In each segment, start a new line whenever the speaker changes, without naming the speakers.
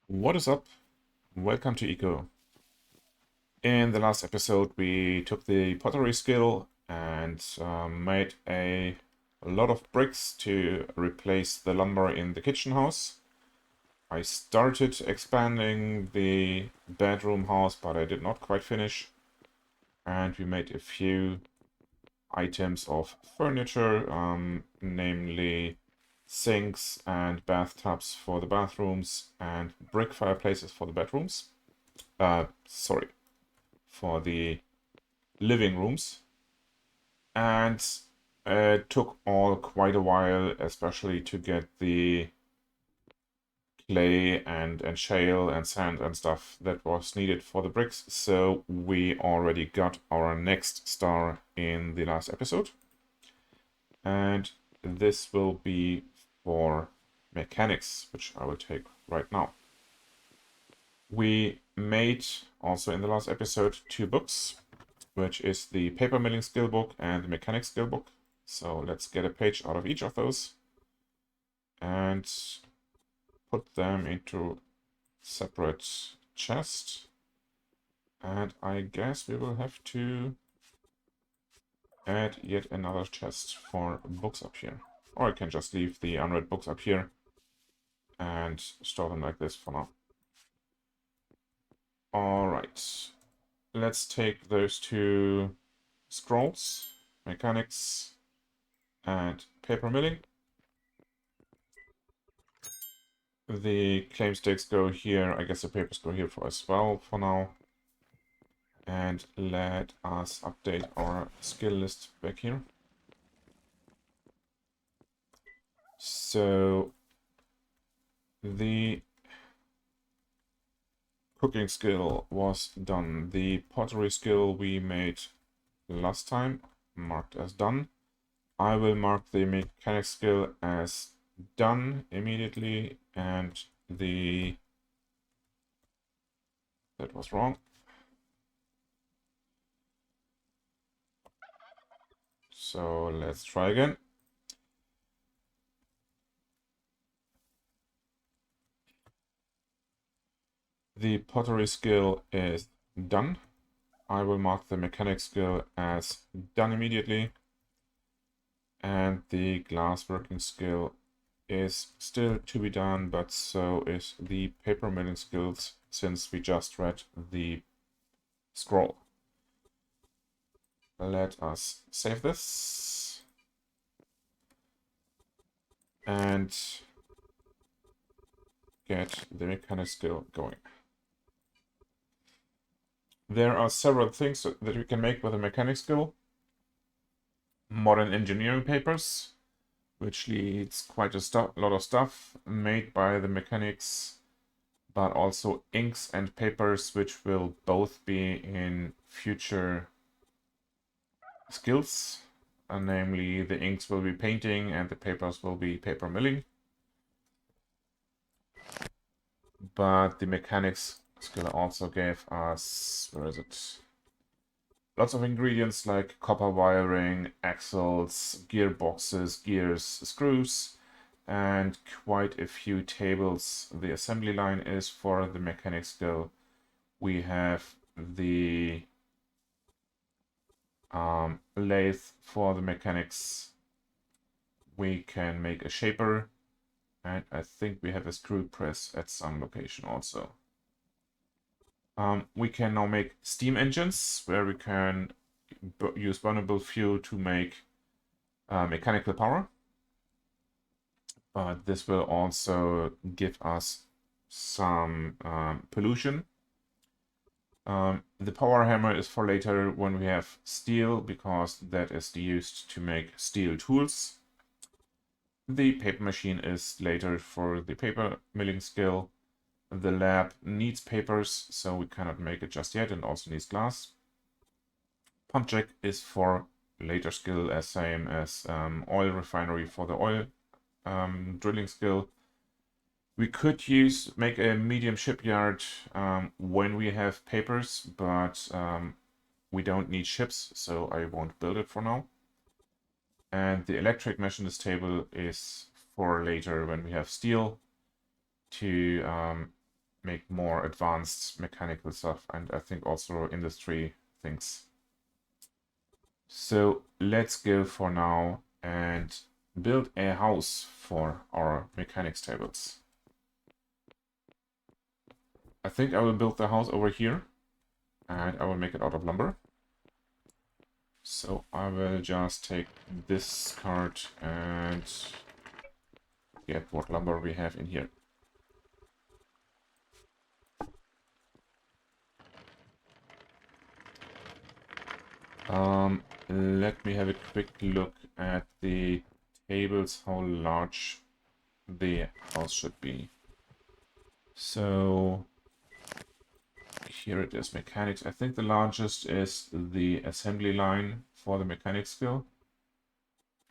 What is up? Welcome to Eco. In the last episode, we took the pottery skill and made a lot of bricks to replace the lumber in the kitchen house. I started expanding the bedroom house, but I did not quite finish. And we made a few items of furniture, namely sinks and bathtubs for the bathrooms and brick fireplaces for the bedrooms. Sorry, for the living rooms. And it took all quite a while, especially to get the clay and shale and sand and stuff that was needed for the bricks. So we already got our next star in the last episode. And this will be for mechanics, which I will take right now. We made also in the last episode 2 books, which is the paper milling skill book and the mechanics skill book. So let's get a page out of each of those and put them into separate chest. And I guess we will have to add yet another chest for books up here. Or I can just leave the unread books up here and store them like this for now. Alright, let's take those 2 scrolls, mechanics and paper milling. The claim stakes go here. I guess the papers go here for as well for now. And let us update our skill list back here. So the cooking skill was done. The pottery skill we made last time, marked as done. I will mark the mechanics skill as done immediately, and that was wrong. So let's try again. The pottery skill is done. I will mark the mechanics skill as done immediately. And the glass working skill is still to be done, but so is the paper milling skills, since we just read the scroll. Let us save this and get the mechanic skill going. There are several things that we can make with a mechanic skill. Modern engineering papers, which leads quite a lot of stuff made by the mechanics, but also inks and papers, which will both be in future skills. Namely, the inks will be painting and the papers will be paper milling. But the mechanics skill also gave us, where is it? Lots of ingredients like copper wiring, axles, gearboxes, gears, screws, and quite a few tables. The assembly line is for the mechanics skill. We have the lathe for the mechanics. We can make a shaper, and I think we have a screw press at some location also. We can now make steam engines, where we can use burnable fuel to make mechanical power. But this will also give us some pollution. The power hammer is for later when we have steel, because that is used to make steel tools. The paper machine is later for the paper milling skill. The lab needs papers, so we cannot make it just yet, and also needs glass. Pump jack is for later skill, as same as oil refinery for the oil drilling skill. We could make a medium shipyard when we have papers, but we don't need ships, so I won't build it for now. And the electric machinist table is for later when we have steel to make more advanced mechanical stuff, and I think also industry things. So let's go for now and build a house for our mechanics tables. I think I will build the house over here, and I will make it out of lumber. So I will just take this card and get what lumber we have in here. Let me have a quick look at the tables, how large the house should be. So here it is, mechanics. I think the largest is the assembly line for the mechanics skill.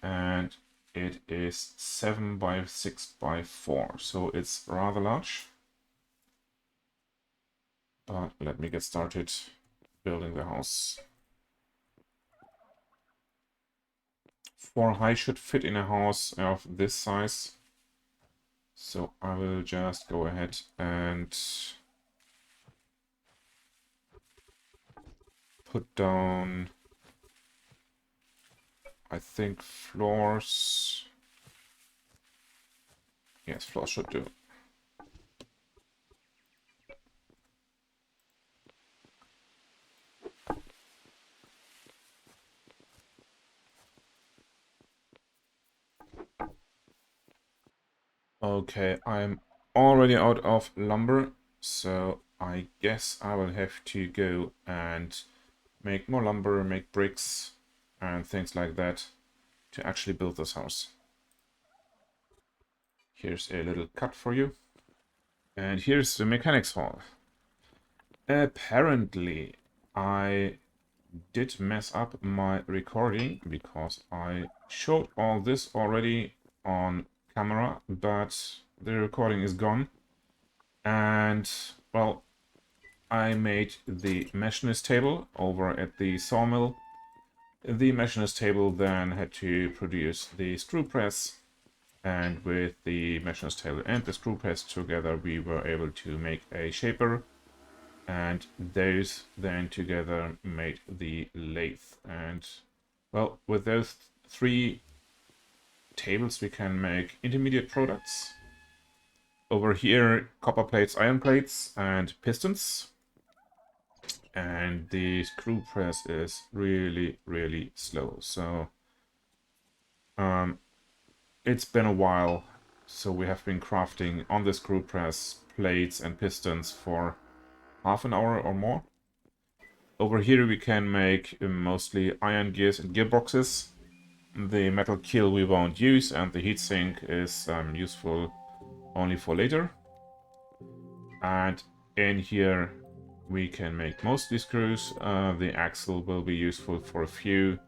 And it is 7 by 6 by 4. So it's rather large. But let me get started building the house. 4 high should fit in a house of this size. So I will just go ahead and put down, I think, floors. Yes, floors should do. Okay, I'm already out of lumber, so I guess I will have to go and make more lumber, make bricks and things like that to actually build this house. Here's a little cut for you. And here's the mechanics hall. Apparently, I did mess up my recording because I showed all this already on camera, but the recording is gone. And, well, I made the machinist table over at the sawmill. The machinist table then had to produce the screw press, and with the machinist table and the screw press together we were able to make a shaper, and those then together made the lathe. And, well, with those 3 tables we can make intermediate products. Over here, copper plates, iron plates, and pistons. And the screw press is really, really slow. So it's been a while. So we have been crafting on the screw press plates and pistons for half an hour or more. Over here we can make mostly iron gears and gearboxes. The metal keel we won't use, and the heatsink is useful only for later. And in here we can make mostly screws. The axle will be useful for a few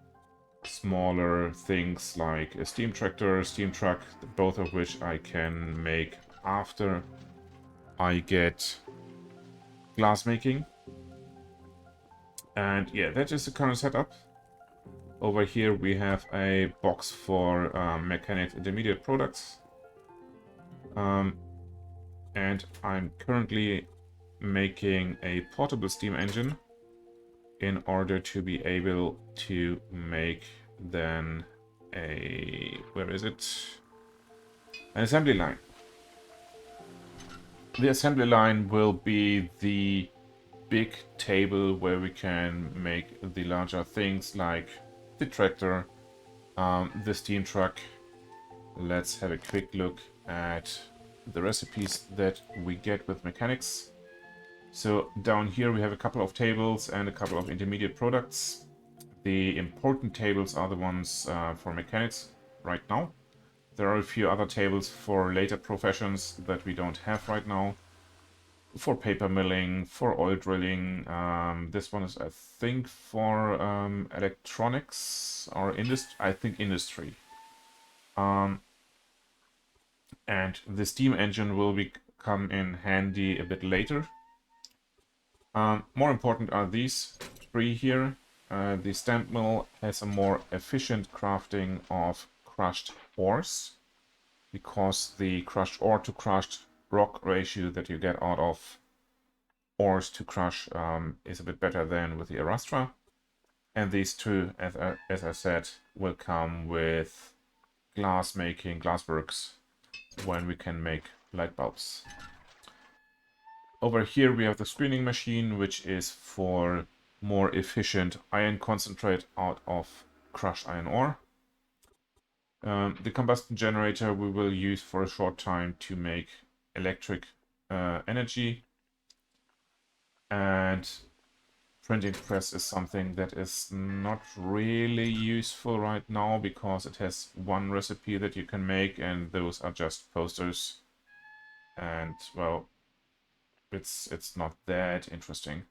smaller things like a steam tractor, steam truck, both of which I can make after I get glass making. And yeah, that is the current setup. Over here we have a box for mechanics intermediate products. And I'm currently making a portable steam engine in order to be able to make then a, where is it? An assembly line. The assembly line will be the big table where we can make the larger things like the tractor, the steam truck. Let's have a quick look at the recipes that we get with mechanics. So down here we have a couple of tables and a couple of intermediate products. The important tables are the ones for mechanics right now. There are a few other tables for later professions that we don't have right now. For paper milling, for oil drilling. This one is, I think, for electronics or industry. I think industry. And the steam engine will come in handy a bit later. More important are these 3 here. The stamp mill has a more efficient crafting of crushed ores, because the crushed ore to crushed rock ratio that you get out of ores to crush is a bit better than with the Arastra. And these two, as I said, will come with glass making, glassworks, when we can make light bulbs. Over here we have the screening machine, which is for more efficient iron concentrate out of crushed iron ore. The combustion generator we will use for a short time to make electric energy. And printing press is something that is not really useful right now because it has one recipe that you can make, and those are just posters. And well, it's not that interesting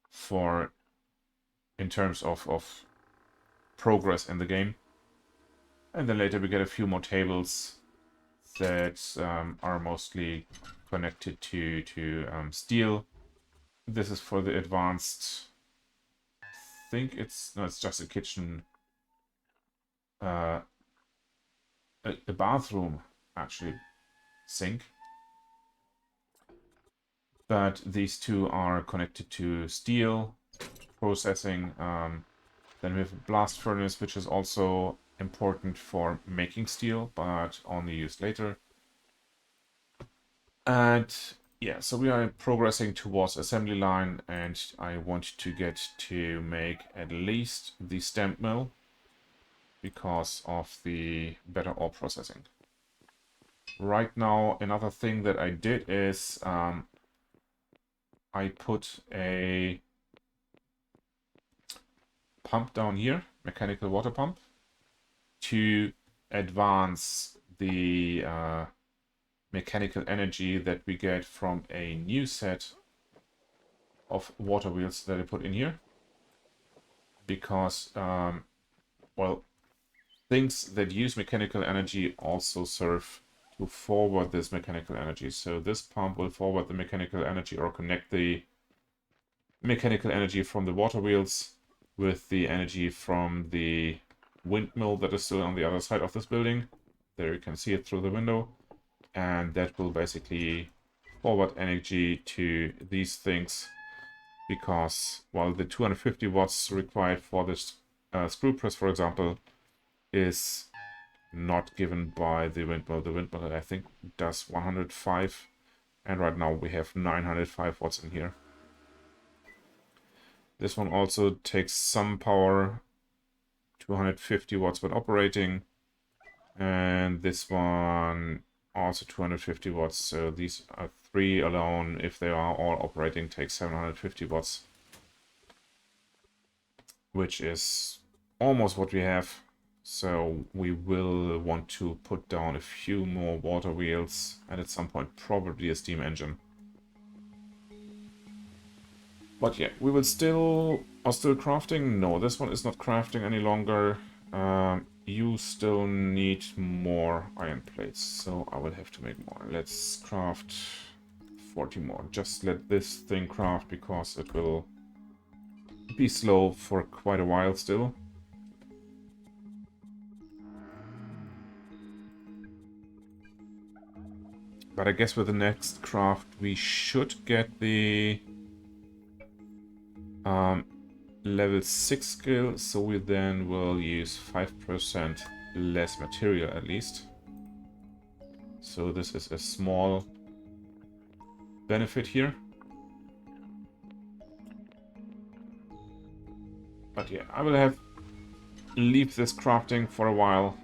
for in terms of progress in the game. And then later we get a few more tables that are mostly connected to steel. This is for the advanced. I think it's just a kitchen, a bathroom actually, sink. But these two are connected to steel processing. Then we have a blast furnace, which is also important for making steel, but only used later. And yeah, so we are progressing towards assembly line, and I want to get to make at least the stamp mill because of the better ore processing. Right now, another thing that I did is I put a pump down here, mechanical water pump, to advance the mechanical energy that we get from a new set of water wheels that I put in here. Because, well, things that use mechanical energy also serve to forward this mechanical energy. So this pump will forward the mechanical energy or connect the mechanical energy from the water wheels with the energy from the windmill that is still on the other side of this building. There you can see it through the window. And that will basically forward energy to these things, because while the 250 watts required for this screw press, for example, is not given by the windmill. The windmill, I think, does 105, and right now we have 905 watts in here. This one also takes some power, 250 watts when operating, and this one also 250 watts. So these are three alone, if they are all operating, take 750 watts, which is almost what we have. So we will want to put down a few more water wheels, and at some point probably a steam engine. But yeah, we will still crafting. No, this one is not crafting any longer. You still need more iron plates, so I will have to make more. Let's craft 40 more. Just let this thing craft because it will be slow for quite a while still. But I guess with the next craft we should get the level 6 skill, so we then will use 5% less material at least. So this is a small benefit here. But yeah, I will leave this crafting for a while,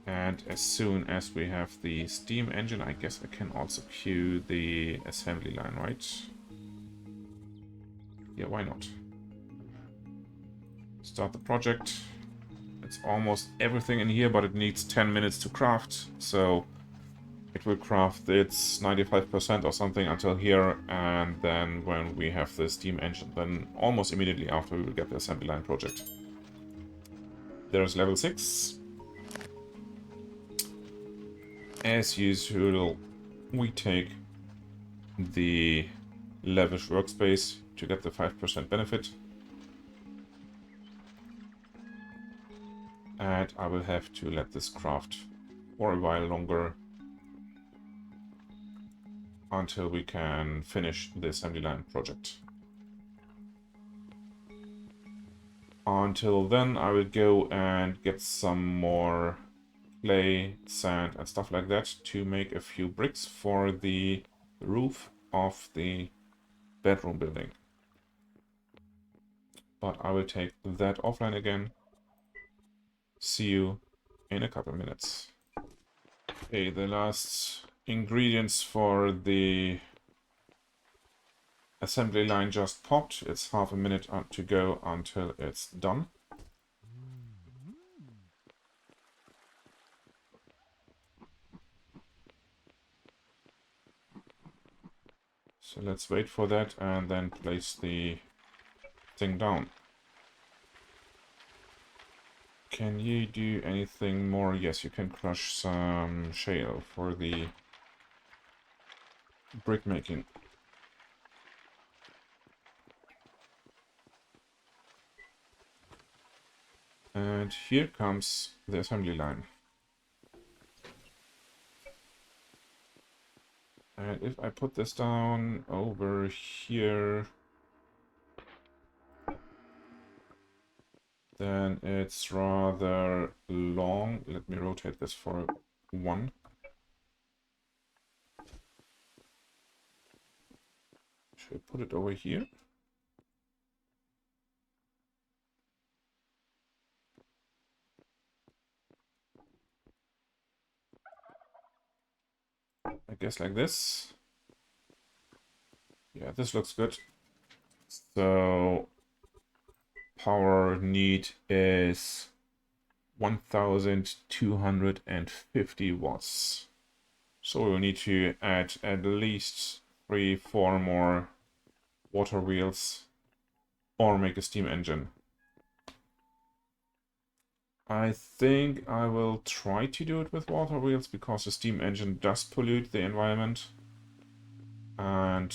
and as soon as we have the steam engine, I guess I can also queue the assembly line, right? Yeah, why not? Start the project. It's almost everything in here, but it needs 10 minutes to craft, so it will craft its 95% or something until here, and then when we have the steam engine, then almost immediately after we will get the assembly line project. There's level 6. As usual, we take the lavish workspace to get the 5% benefit. And I will have to let this craft for a while longer. until we can finish the assembly line project. Until then, I will go and get some more clay, sand, and stuff like that to make a few bricks for the roof of the bedroom building. But I will take that offline again. See you in a couple minutes. Okay, the last ingredients for the assembly line just popped. It's half a minute to go until it's done. So let's wait for that and then place the thing down. Can you do anything more? Yes, you can crush some shale for the brick making. And here comes the assembly line. And if I put this down over here, then it's rather long. Let me rotate this for 1. Should I put it over here? I guess like this. Yeah, this looks good. So power need is 1250 watts. So we'll need to add at least 3-4 more water wheels or make a steam engine. I think I will try to do it with water wheels because the steam engine does pollute the environment. And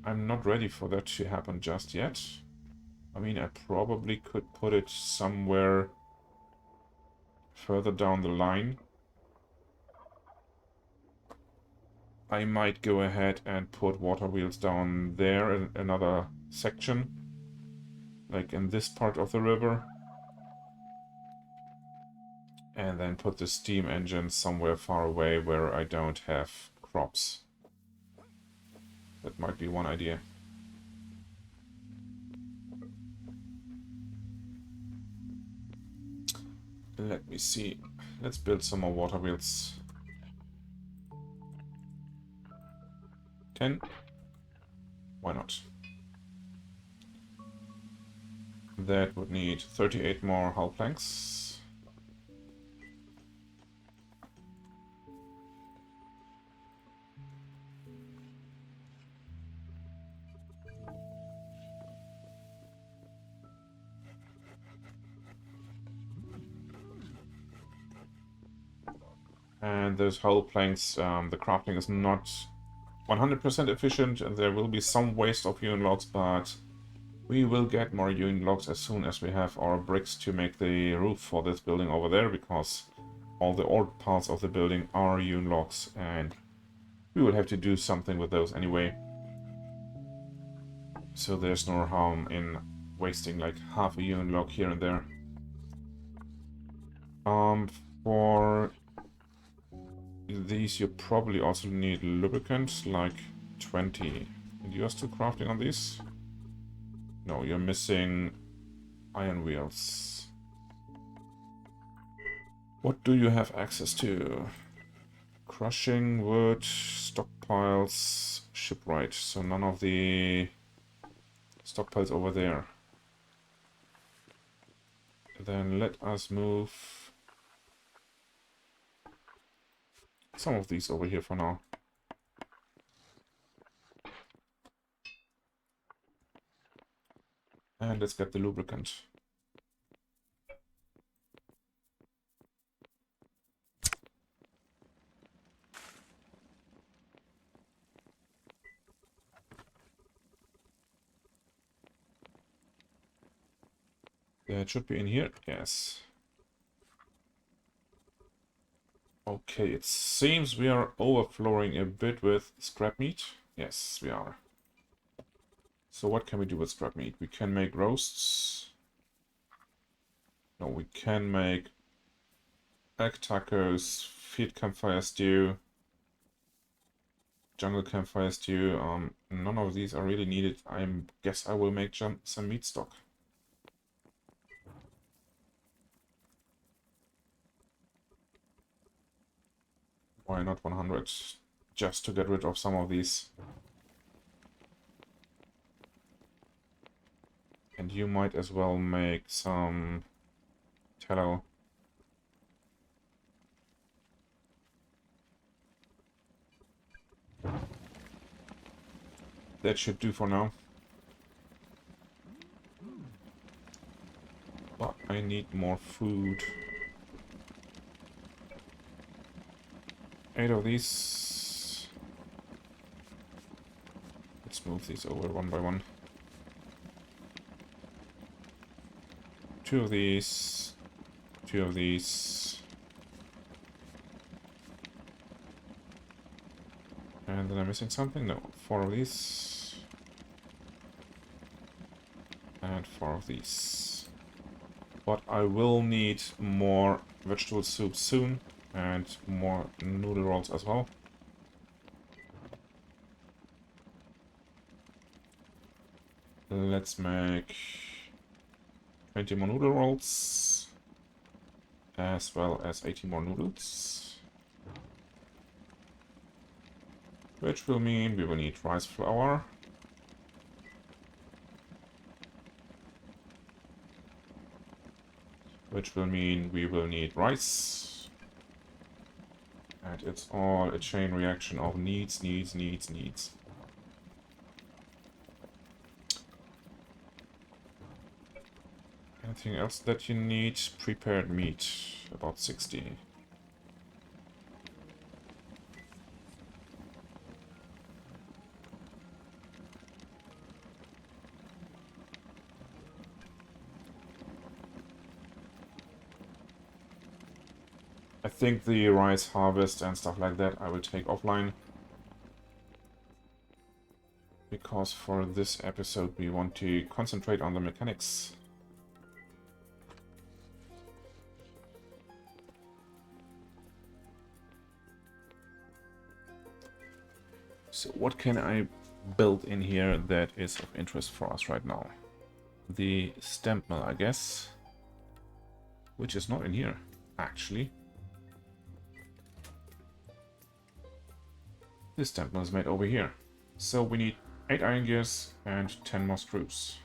I'm not ready for that to happen just yet. I mean, I probably could put it somewhere further down the line. I might go ahead and put water wheels down there in another section, like in this part of the river. And then put the steam engine somewhere far away where I don't have crops. That might be one idea. Let me see. Let's build some more water wheels. 10. Why not? That would need 38 more hull planks. And those hull planks, the crafting is not 100% efficient, and there will be some waste of hewn logs, but we will get more hewn logs as soon as we have our bricks to make the roof for this building over there, because all the old parts of the building are hewn logs, and we will have to do something with those anyway. So there's no harm in wasting like half a hewn log here and there. For these you probably also need lubricant, like 20. And you are still crafting on these? No, you're missing iron wheels. What do you have access to? Crushing wood, stockpiles, shipwright. So none of the stockpiles over there. Then let us move some of these over here for now. And let's get the lubricant. It should be in here, yes. Okay, it seems we are overflowing a bit with scrap meat. Yes, we are. So what can we do with scrap meat? We can make roasts. No, we can make egg tacos, feed campfire stew, jungle campfire stew. None of these are really needed. I guess I will make some meat stock. Why not 100? Just to get rid of some of these. And you might as well make some tallow. That should do for now. But I need more food. 8 of these. Let's move these over one by one. 2 of these. 2 of these. And then I'm missing something? No. 4 of these. And 4 of these. But I will need more vegetable soup soon. And more noodle rolls as well. Let's make 20 more noodle rolls. As well as 80 more noodles. Which will mean we will need rice flour. Which will mean we will need rice. And it's all a chain reaction of needs. Anything else that you need? Prepared meat, about 60. I think the rice harvest and stuff like that I will take offline. Because for this episode we want to concentrate on the mechanics. So what can I build in here that is of interest for us right now? The stamp mill, I guess. Which is not in here, actually. This stamp mill is made over here. So we need 8 iron gears and 10 more screws.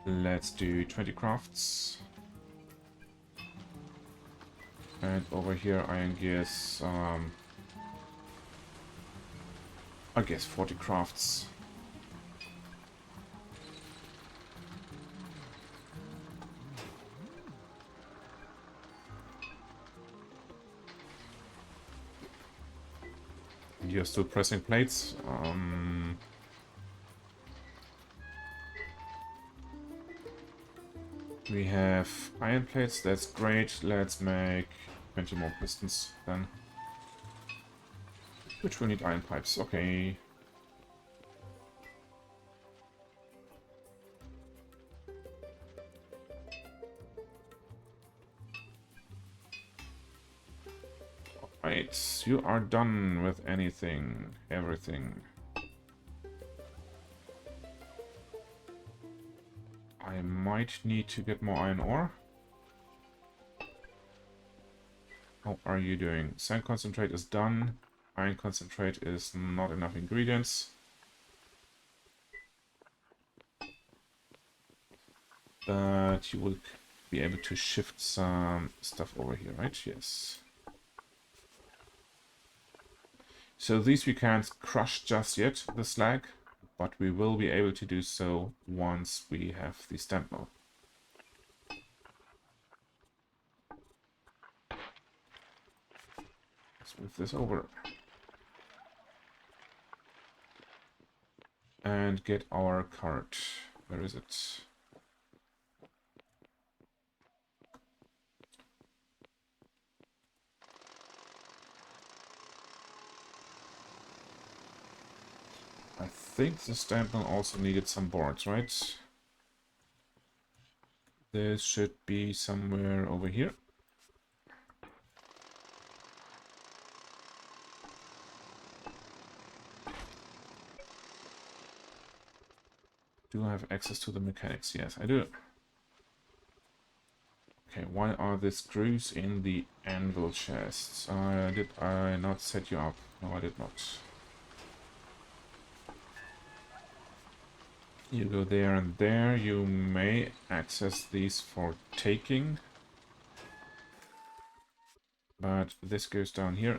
Let's do 20 crafts. And over here iron gears, I guess 40 crafts. You're still pressing plates. We have iron plates, that's great. Let's make 20 more pistons then. Which will need iron pipes, okay. Right, you are done with anything, everything. I might need to get more iron ore. How are you doing? Sand concentrate is done. Iron concentrate is not enough ingredients. But you will be able to shift some stuff over here, right? Yes. So these we can't crush just yet, the slag, but we will be able to do so once we have the stamp mill. Let's move this over. and get our card. Where is it? I think the stamp mill also needed some boards, right? This should be somewhere over here. Do I have access to the mechanics? Yes, I do. Okay, why are the screws in the anvil chests? Did I not set you up? No, I did not. You go there and there. You may access these for taking. But this goes down here.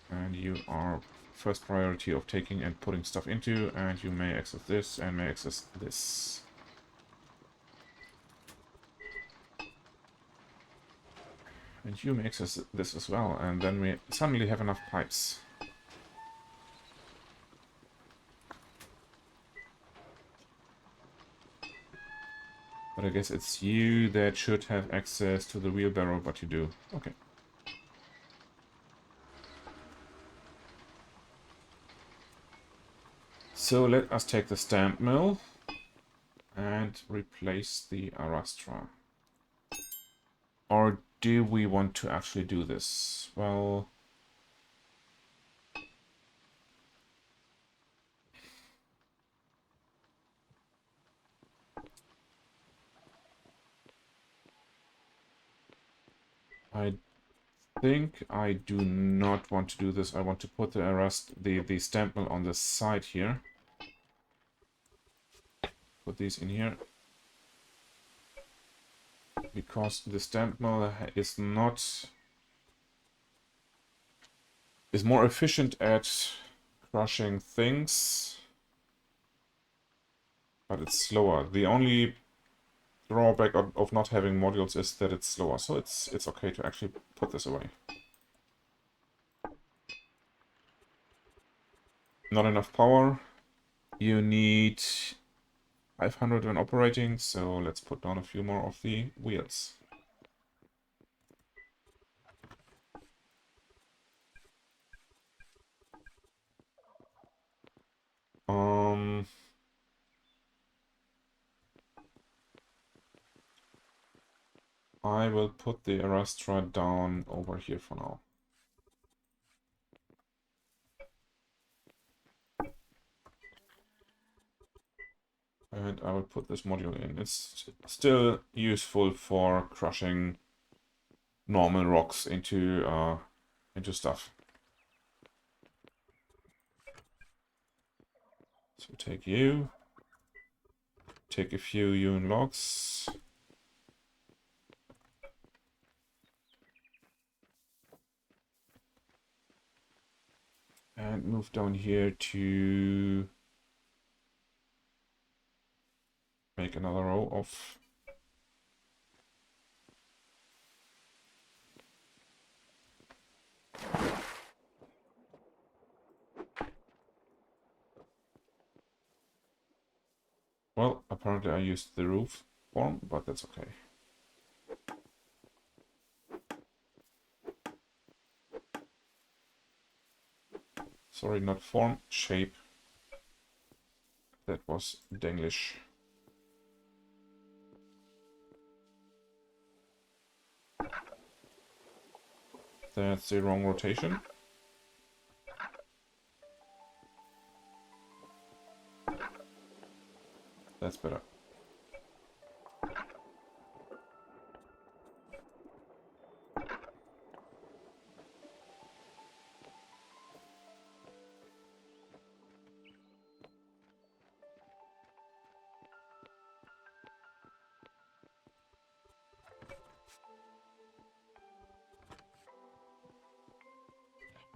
And you are first priority of taking and putting stuff into, and you may access this and may access this. And you may access this as well, and then we suddenly have enough pipes. But I guess it's you that should have access to the wheelbarrow, but you do. Okay. So let us take the stamp mill and replace the Arastra. Or do we want to actually do this? Well, I think I do not want to do this. I want to put the stamp mill on the side here. Put these in here. Because the stamp mill is more efficient at crushing things, but it's slower. The only drawback of not having modules is that it's slower, so it's okay to actually put this away. Not enough power. You need 500 when operating, so let's put down a few more of the wheels. I will put the Arastra down over here for now. And I will put this module in. It's still useful for crushing normal rocks into stuff. So take you. Take a few hewn logs. And move down here to make another row of well, apparently I used the roof form, but that's okay. Sorry, not form, shape. That was Denglish. That's the wrong rotation. That's better.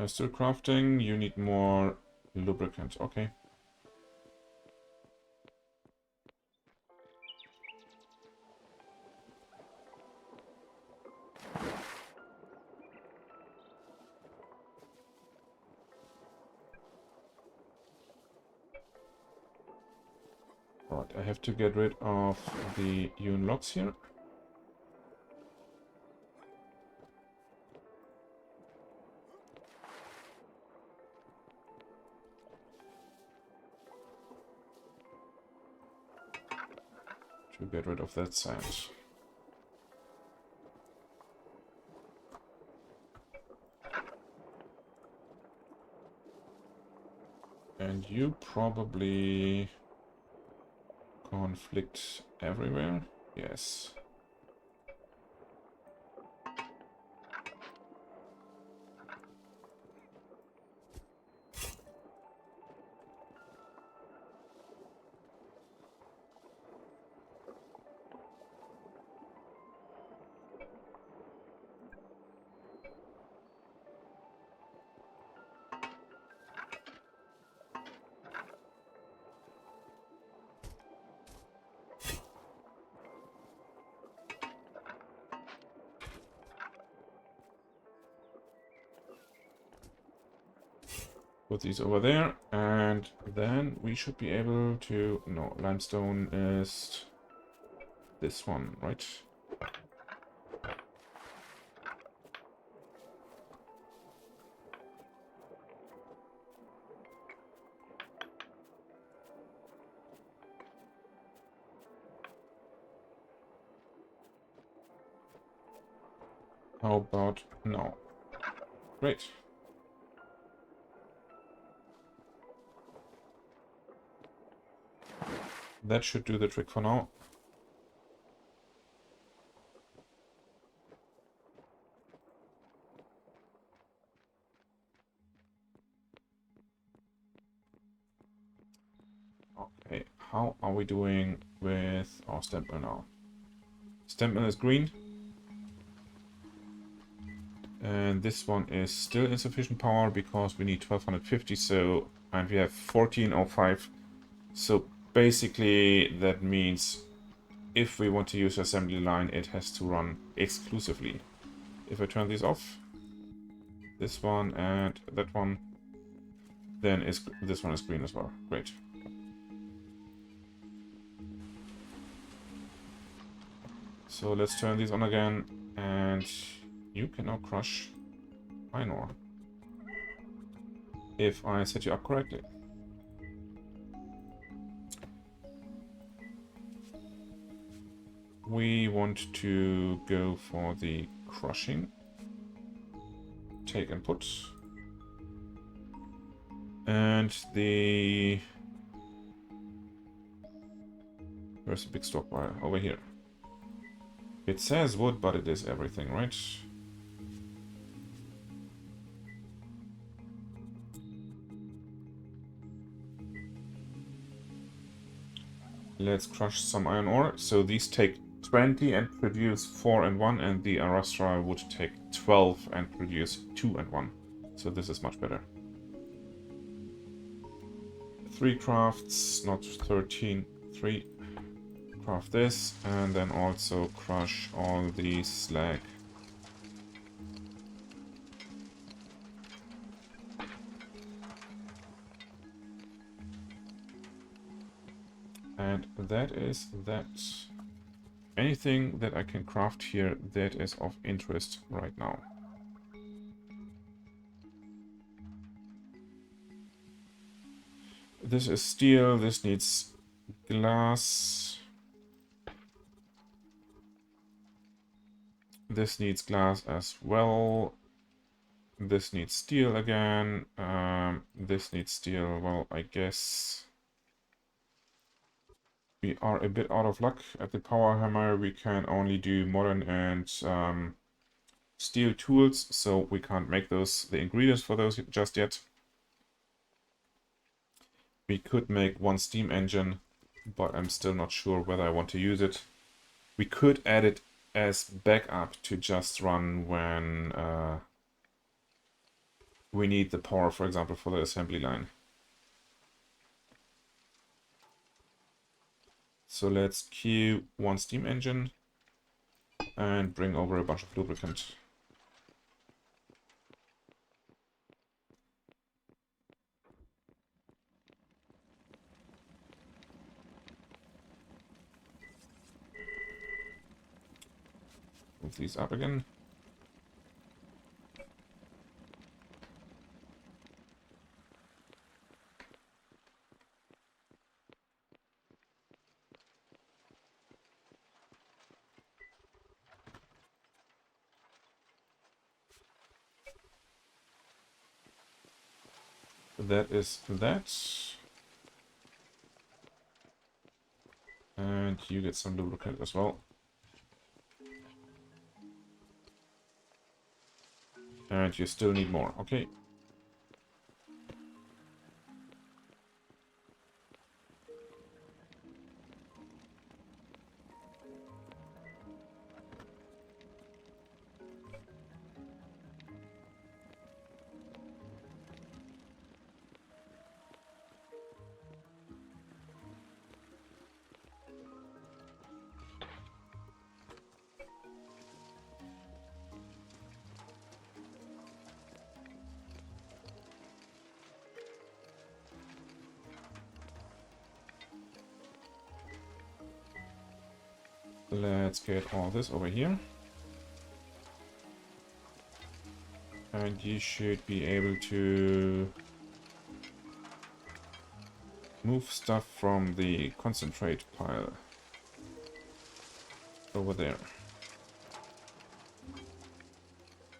Still crafting, you need more lubricant. Okay. Right, I have to get rid of the hewn logs here. To get rid of that sand. And you probably conflict everywhere? Yes. Put these over there, and then we should be able to... No, limestone is this one, right? How about no? Great. That should do the trick for now. Okay, how are we doing with our stamp mill now? Stamp mill is green. And this one is still insufficient power because we need 1250, so, and we have 1405. So basically that means if we want to use assembly line, it has to run exclusively. If I turn these off, this one and that one, then this one is green as well. Great. So let's turn these on again, and you can now crush iron ore. If I set you up correctly. We want to go for the crushing. Take and put. And the... Where's the big stockpile? Over here. It says wood, but it is everything, right? Let's crush some iron ore. So these take 20 and produce 4 and 1, and the Arastra would take 12 and produce 2 and 1. So this is much better. 3 crafts, not 13. 3. Craft this, and then also crush all the slag. And that is that. Anything that I can craft here that is of interest right now. This is steel, this needs glass. This needs glass as well. This needs steel again. This needs steel. Well, I guess we are a bit out of luck. At the power hammer, we can only do modern and steel tools, so we can't make those the ingredients for those just yet. We could make one steam engine, but I'm still not sure whether I want to use it. We could add it as backup to just run when we need the power, for example, for the assembly line. So let's queue one steam engine and bring over a bunch of lubricant. move these up again. That is that. And you get some lubricant as well. And you still need more, okay. Let's get all this over here. And you should be able to move stuff from the concentrate pile over there.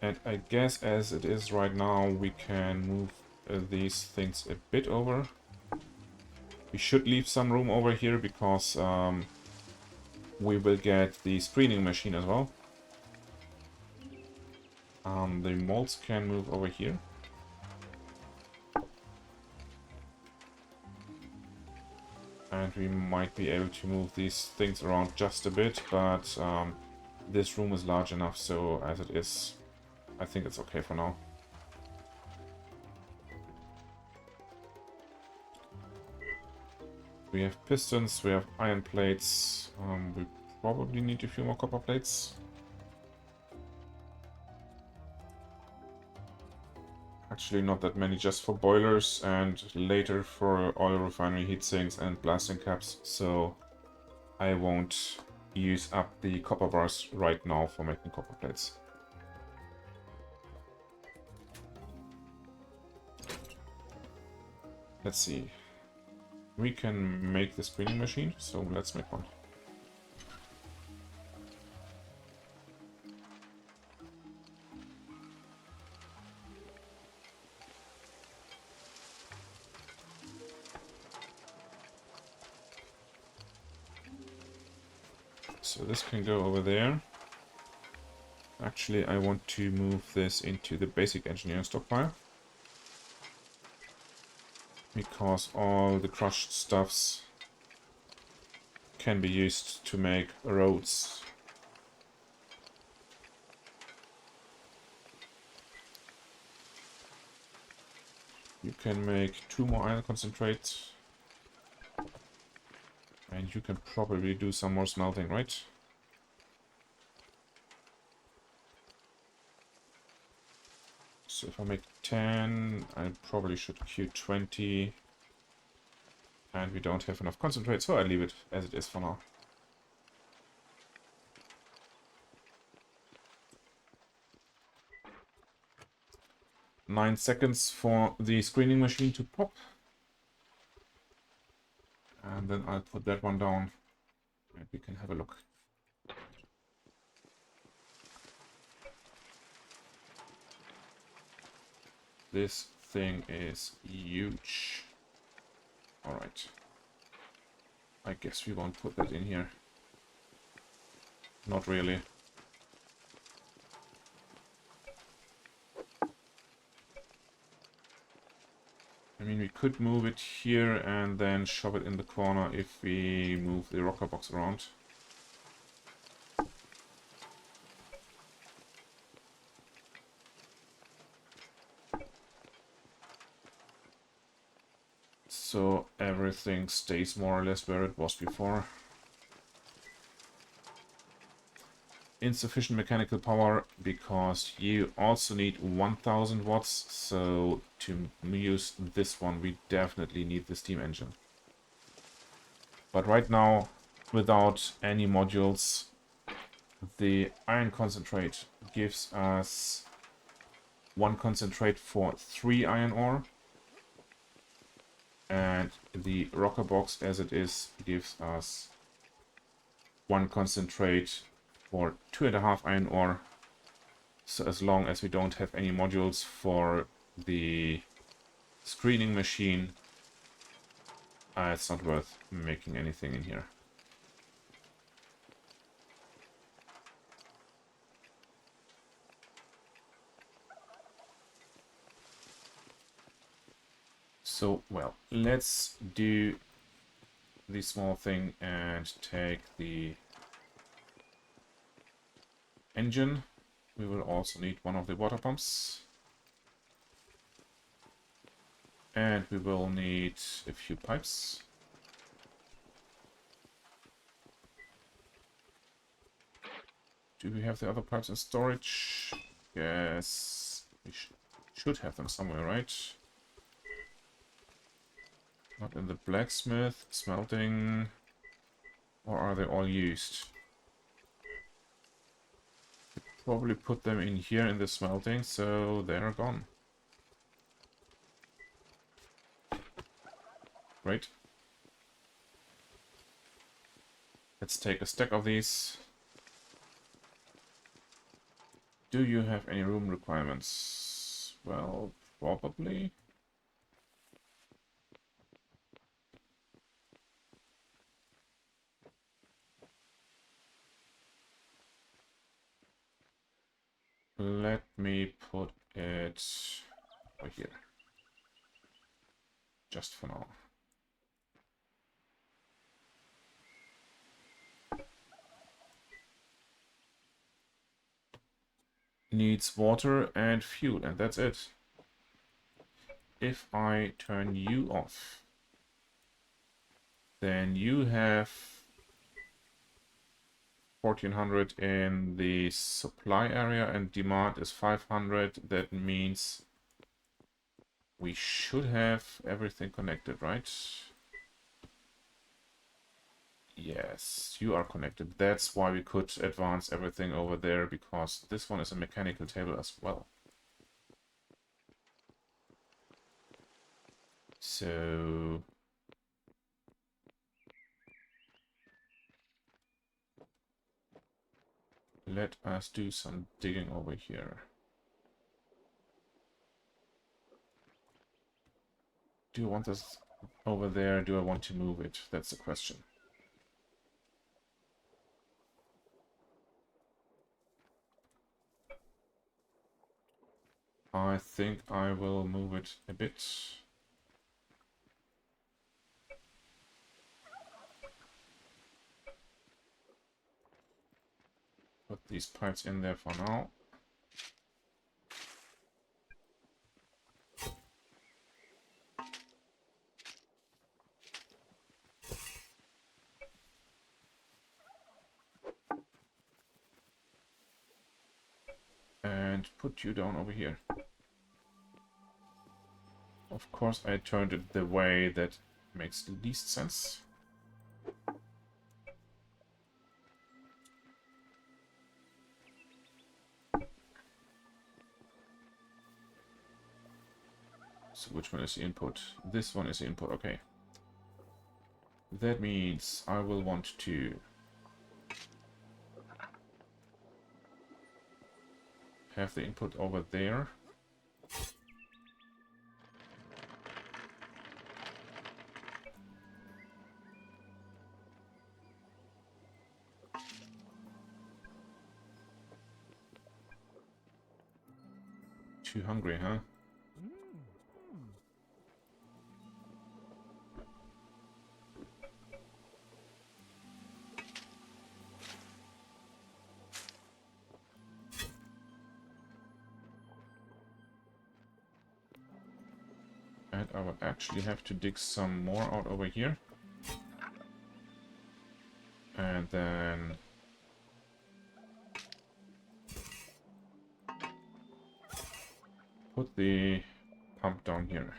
And I guess as it is right now, we can move these things a bit over. We should leave some room over here because we will get the screening machine as well. The molds can move over here. And we might be able to move these things around just a bit, but this room is large enough, so as it is, I think it's okay for now. We have pistons, we have iron plates, we probably need a few more copper plates. Actually not that many, just for boilers and later for oil refinery heat sinks and blasting caps, so I won't use up the copper bars right now for making copper plates. Let's see. We can make the screening machine, so let's make one. So this can go over there. Actually, I want to move this into the basic engineering stockpile, because all the crushed stuffs can be used to make roads. You can make 2 more iron concentrates. And you can probably do some more smelting, right? So if I make 10, I probably should queue 20. And we don't have enough concentrate, so I leave it as it is for now. Nine seconds for the screening machine to pop. And then I'll put that one down and we can have a look. This thing is huge. Alright. I guess we won't put that in here. Not really. I mean, we could move it here and then shove it in the corner if we move the rocker box around. So everything stays more or less where it was before. Insufficient mechanical power because you also need 1000 watts, so to use this one we definitely need the steam engine. But right now, without any modules, The iron concentrate gives us 1 concentrate for 3 iron ore. And the rocker box as it is gives us 1 concentrate for 2.5 iron ore. So as long as we don't have any modules for the screening machine, it's not worth making anything in here. So, well, let's do the small thing and take the engine. We will also need one of the water pumps. And we will need a few pipes. Do we have the other pipes in storage? Yes, we should have them somewhere, right? Not in the blacksmith, smelting, or are they all used? Probably put them in here in the smelting, so they're gone. Great. Let's take a stack of these. Do you have any room requirements? Well, probably. Let me put it over here. Just for now. Needs water and fuel, and that's it. If I turn you off, then you have 1400 in the supply area and demand is 500. That means we should have everything connected, right? Yes, you are connected. That's why we could advance everything over there, because this one is a mechanical table as well. So let us do some digging over here. Do you want this over there? Do I want to move it? That's the question. I think I will move it a bit. Put these pipes in there for now. And put you down over here. Of course, I turned it the way that makes the least sense. So which one is the input? This one is the input, okay. That means I will want to have the input over there. Too hungry, huh? And I will actually have to dig some more out over here. And then put the pump down here.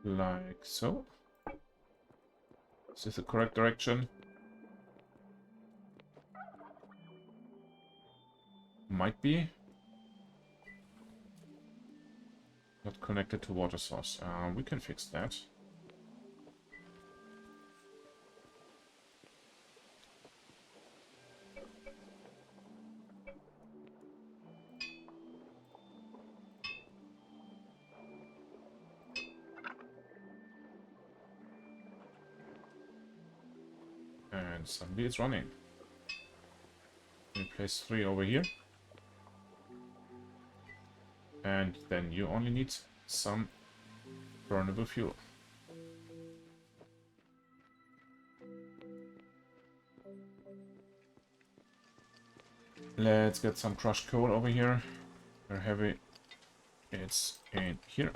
Like so. Is this the correct direction? Might be. Not connected to water source. We can fix that. And suddenly it's running. We place 3 over here. And then you only need some burnable fuel. Let's get some crushed coal over here. Very heavy. It's in here.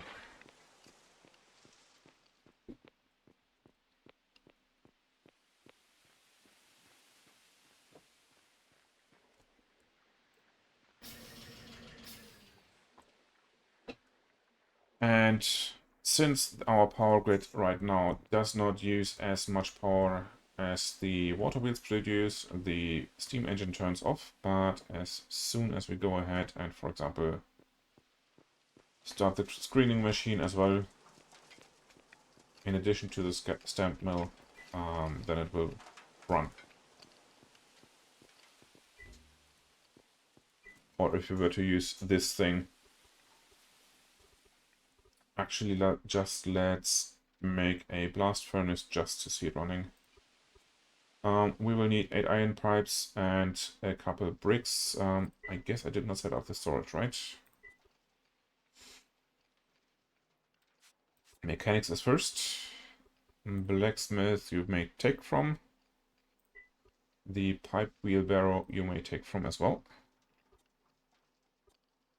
And since our power grid right now does not use as much power as the water wheels produce, the steam engine turns off. But as soon as we go ahead and, for example, start the screening machine as well, in addition to the stamp mill, then it will run. Or if we were to use this thing, actually just let's make a blast furnace just to see it running. We will need 8 iron pipes and a couple of bricks. I guess I did not set up the storage, right? Mechanics is first. Blacksmith you may take from. The pipe wheelbarrow you may take from as well.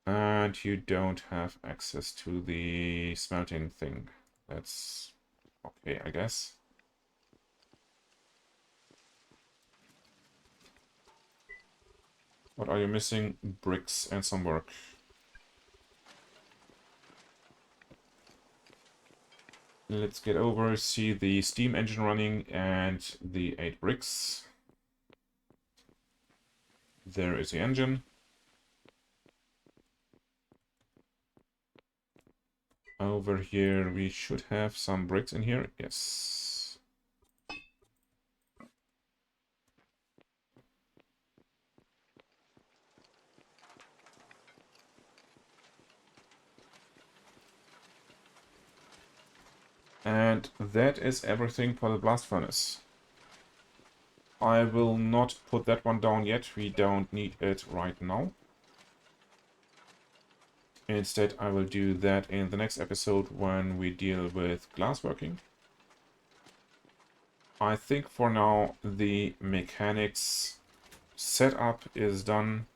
And you don't have access to the smelting thing. That's okay, I guess. What are you missing? Bricks and some work. Let's get over, see the steam engine running and the 8 bricks. There is the engine. Over here we should have some bricks in here. Yes. And that is everything for the blast furnace. I will not put that one down yet. We don't need it right now. Instead, I will do that in the next episode when we deal with glassworking. I think for now the mechanics setup is done.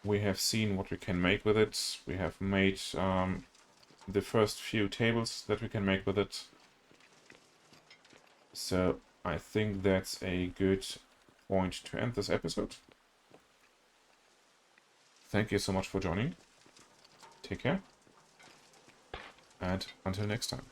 We have seen what we can make with it. We have made the first few tables that we can make with it. So I think that's a good point to end this episode. Thank you so much for joining. Take care. And until next time.